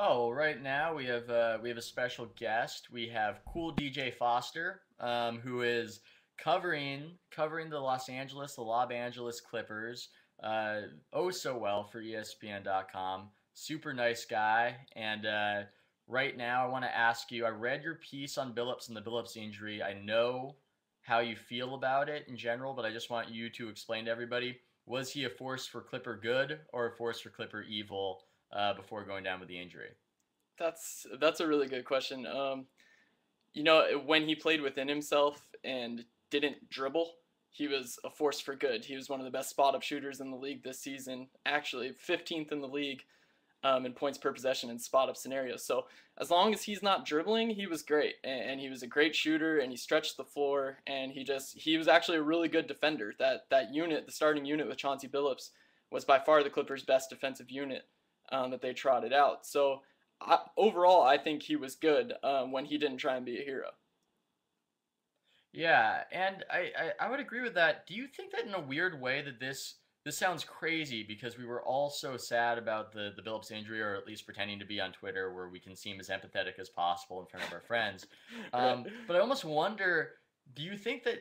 Oh, well, right now we have a special guest. We have cool DJ Foster, who is covering the Los Angeles Clippers, oh so well for ESPN.com. Super nice guy, and right now I want to ask you. I read your piece on Billups and the Billups injury. I know how you feel about it in general, but I just want you to explain to everybody: was he a force for Clipper good or a force for Clipper evil? Before going down with the injury. That's a really good question. You know, when he played within himself and didn't dribble, he was a force for good. He was one of the best spot up shooters in the league this season. Actually, 15th in the league in points per possession in spot up scenarios. So as long as he's not dribbling, he was great, and he was a great shooter, and he stretched the floor, and he was actually a really good defender. That unit, the starting unit with Chauncey Billups, was by far the Clippers' best defensive unit that they trotted out. So overall, I think he was good when he didn't try and be a hero. Yeah, and I would agree with that. Do you think that in a weird way that this sounds crazy because we were all so sad about the Billups injury, or at least pretending to be on Twitter, where we can seem as empathetic as possible in front of our friends. Right. But I almost wonder, do you think that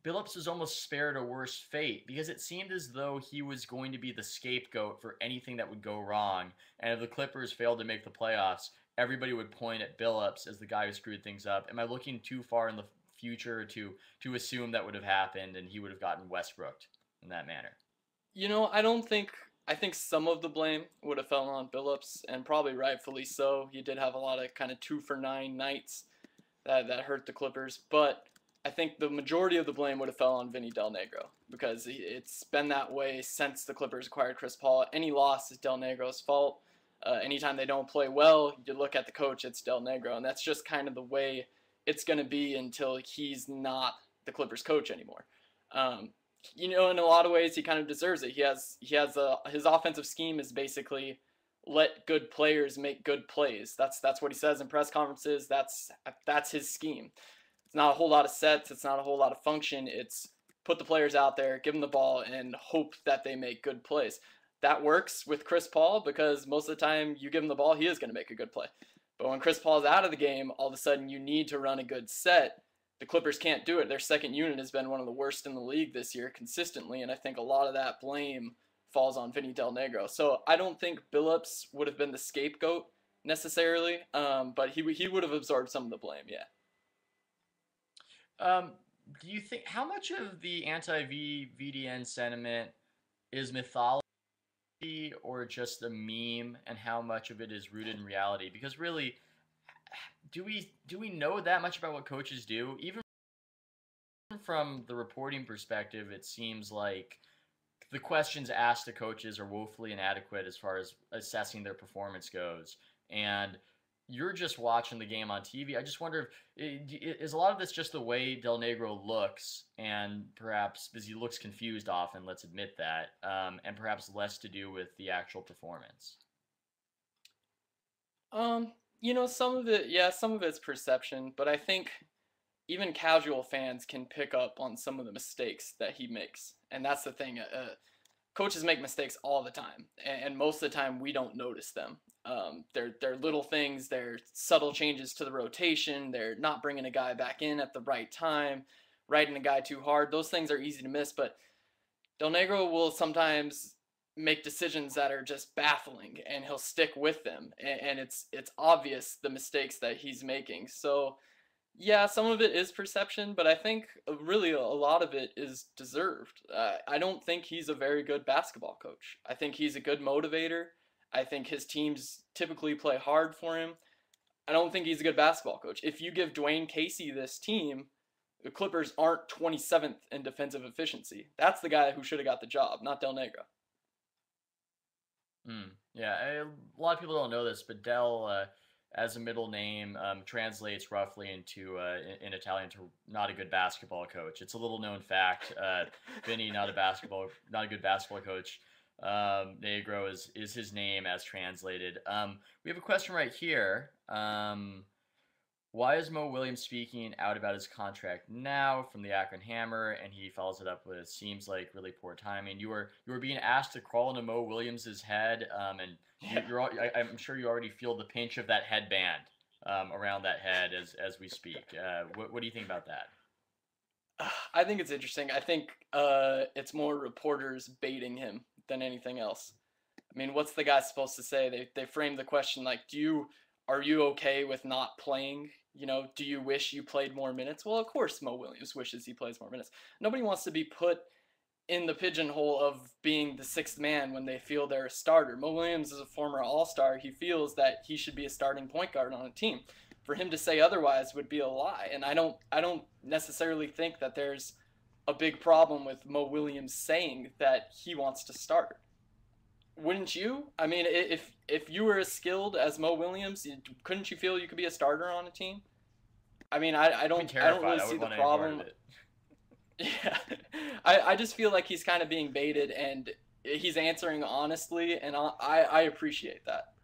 Billups was almost spared a worse fate because it seemed as though he was going to be the scapegoat for anything that would go wrong, and if the Clippers failed to make the playoffs, everybody would point at Billups as the guy who screwed things up. Am I looking too far in the future to assume that would have happened and he would have gotten Westbrooked in that manner? You know, I don't think. I think some of the blame would have fallen on Billups, and probably rightfully so. He did have a lot of kind of 2 for 9 nights that hurt the Clippers, but I think the majority of the blame would have fell on Vinny Del Negro because it's been that way since the Clippers acquired Chris Paul. Any loss is Del Negro's fault. Anytime they don't play well, you look at the coach, it's Del Negro, and that's just kind of the way it's going to be until he's not the Clippers coach anymore. Um, you know, in a lot of ways, he kind of deserves it. His offensive scheme is basically let good players make good plays. That's what he says in press conferences. That's his scheme. It's not a whole lot of sets. It's not a whole lot of function. It's put the players out there, give them the ball, and hope that they make good plays. That works with Chris Paul because most of the time you give him the ball, he is going to make a good play. But when Chris Paul's out of the game, all of a sudden you need to run a good set. The Clippers can't do it. Their second unit has been one of the worst in the league this year consistently, and I think a lot of that blame falls on Vinny Del Negro. So I don't think Billups would have been the scapegoat necessarily, but he would have absorbed some of the blame, yeah. Um, do you think how much of the anti VDN sentiment is mythology or just a meme, and how much of it is rooted in reality? Because really, do we know that much about what coaches do? Even from the reporting perspective, it seems like the questions asked to coaches are woefully inadequate as far as assessing their performance goes. And you're just watching the game on TV. I just wonder if is a lot of this just the way Del Negro looks, and perhaps because he looks confused often, let's admit that, and perhaps less to do with the actual performance. You know, some of it, yeah, some of it's perception, but I think even casual fans can pick up on some of the mistakes that he makes, and that's the thing. Coaches make mistakes all the time, and most of the time we don't notice them. They're little things, they're subtle changes to the rotation, they're not bringing a guy back in at the right time, riding a guy too hard. Those things are easy to miss, but Del Negro will sometimes make decisions that are just baffling, and he'll stick with them, and it's obvious the mistakes that he's making. So yeah, some of it is perception, but I think really a lot of it is deserved. I don't think he's a very good basketball coach. I think he's a good motivator. I think his teams typically play hard for him. I don't think he's a good basketball coach. If you give Dwayne Casey this team, the Clippers aren't 27th in defensive efficiency. That's the guy who should have got the job, not Del Negro. Yeah, a lot of people don't know this, but Dell, as a middle name, translates roughly into in Italian to not a good basketball coach. It's a little known fact. Vinny, not a good basketball coach. Negro is his name as translated. We have a question right here. Why is Mo Williams speaking out about his contract now from the Akron Hammer? And he follows it up with seems like really poor timing. You were being asked to crawl into Mo Williams's head, and Yeah. I'm sure you already feel the pinch of that headband around that head as we speak. What do you think about that? I think it's interesting. I think it's more reporters baiting him than anything else. I mean, what's the guy supposed to say? They frame the question like, are you okay with not playing? You know, do you wish you played more minutes? Well, of course Mo Williams wishes he plays more minutes. Nobody wants to be put in the pigeonhole of being the sixth man when they feel they're a starter. Mo Williams is a former All-Star. He feels that he should be a starting point guard on a team. For him to say otherwise would be a lie, and I don't necessarily think that there's a big problem with Mo Williams saying that he wants to start. Wouldn't you? I mean, if you were as skilled as Mo Williams, couldn't you feel you could be a starter on a team? I mean, I I'd be don't really terrified. I see would the want any part of problem. it. Yeah, I just feel like he's kind of being baited and he's answering honestly, and I appreciate that.